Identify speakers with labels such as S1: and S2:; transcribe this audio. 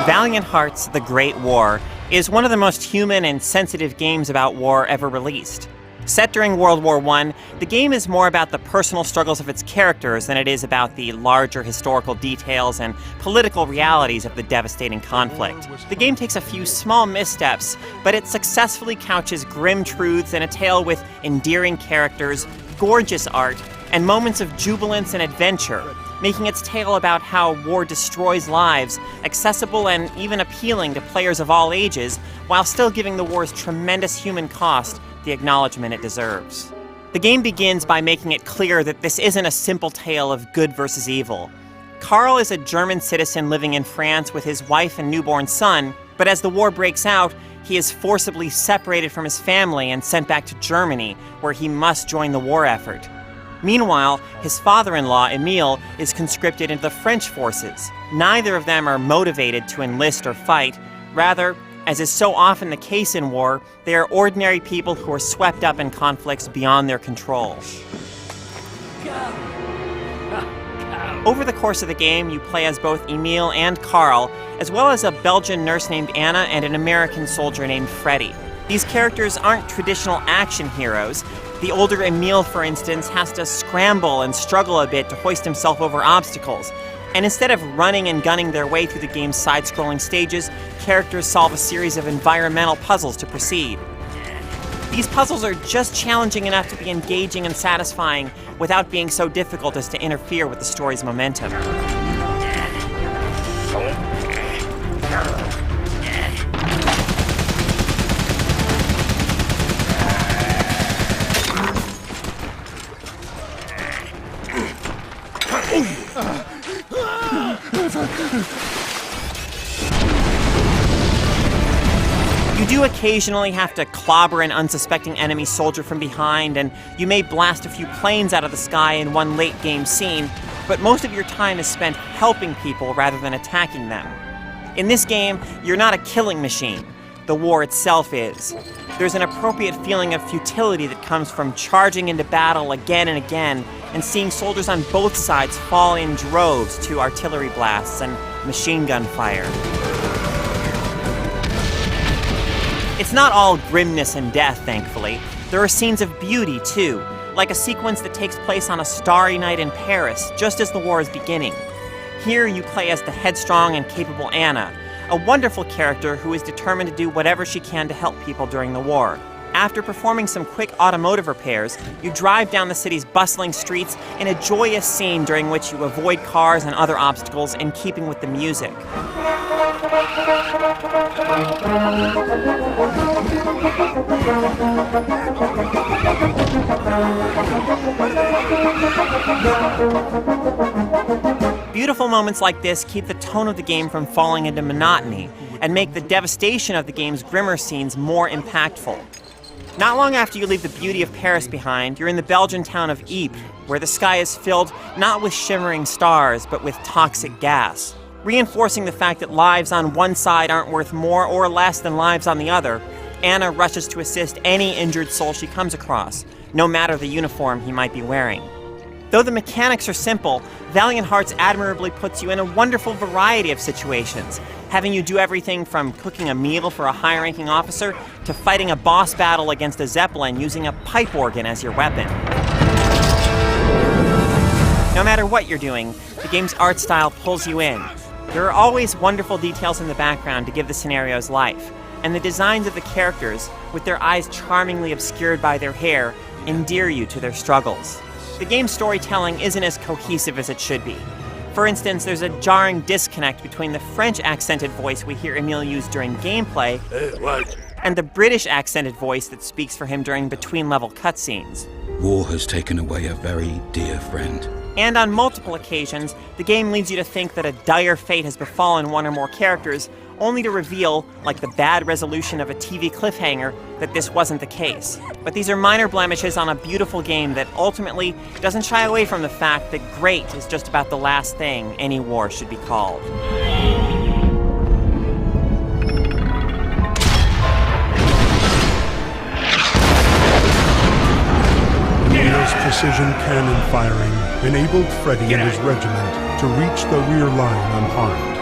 S1: Valiant Hearts: The Great War is one of the most human and sensitive games about war ever released. Set during World War I, the game is more about the personal struggles of its characters than it is about the larger historical details and political realities of the devastating conflict. The game takes a few small missteps, but it successfully couches grim truths in a tale with endearing characters, gorgeous art, and moments of jubilance and adventure, making its tale about how war destroys lives accessible and even appealing to players of all ages, while still giving the war's tremendous human cost the acknowledgement it deserves. The game begins by making it clear that this isn't a simple tale of good versus evil. Carl is a German citizen living in France with his wife and newborn son, but as the war breaks out, he is forcibly separated from his family and sent back to Germany, where he must join the war effort. Meanwhile, his father-in-law, Emile, is conscripted into the French forces. Neither of them are motivated to enlist or fight. Rather, as is so often the case in war, they are ordinary people who are swept up in conflicts beyond their control. Over the course of the game, you play as both Emile and Carl, as well as a Belgian nurse named Anna and an American soldier named Freddy. These characters aren't traditional action heroes. The older Emile, for instance, has to scramble and struggle a bit to hoist himself over obstacles. And instead of running and gunning their way through the game's side-scrolling stages, characters solve a series of environmental puzzles to proceed. These puzzles are just challenging enough to be engaging and satisfying without being so difficult as to interfere with the story's momentum. You do occasionally have to clobber an unsuspecting enemy soldier from behind, and you may blast a few planes out of the sky in one late-game scene, but most of your time is spent helping people rather than attacking them. In this game, you're not a killing machine. The war itself is. There's an appropriate feeling of futility that comes from charging into battle again and again, and seeing soldiers on both sides fall in droves to artillery blasts and machine gun fire. It's not all grimness and death, thankfully. There are scenes of beauty, too, like a sequence that takes place on a starry night in Paris, just as the war is beginning. Here you play as the headstrong and capable Anna, a wonderful character who is determined to do whatever she can to help people during the war. After performing some quick automotive repairs, you drive down the city's bustling streets in a joyous scene during which you avoid cars and other obstacles in keeping with the music. Beautiful moments like this keep the tone of the game from falling into monotony and make the devastation of the game's grimmer scenes more impactful. Not long after you leave the beauty of Paris behind, you're in the Belgian town of Ypres, where the sky is filled not with shimmering stars, but with toxic gas. Reinforcing the fact that lives on one side aren't worth more or less than lives on the other, Anna rushes to assist any injured soul she comes across, no matter the uniform he might be wearing. Though the mechanics are simple, Valiant Hearts admirably puts you in a wonderful variety of situations, having you do everything from cooking a meal for a high-ranking officer to fighting a boss battle against a Zeppelin using a pipe organ as your weapon. No matter what you're doing, the game's art style pulls you in. There are always wonderful details in the background to give the scenarios life, and the designs of the characters, with their eyes charmingly obscured by their hair, endear you to their struggles. The game's storytelling isn't as cohesive as it should be. For instance, there's a jarring disconnect between the French accented voice we hear Emile use during gameplay and the British accented voice that speaks for him during between-level cutscenes.
S2: War has taken away a very dear friend.
S1: And on multiple occasions, the game leads you to think that a dire fate has befallen one or more characters, only to reveal, like the bad resolution of a TV cliffhanger, that this wasn't the case. But these are minor blemishes on a beautiful game that ultimately doesn't shy away from the fact that great is just about the last thing any war should be called.
S3: Emile's precision cannon firing enabled Freddy and his regiment to reach the rear line unharmed.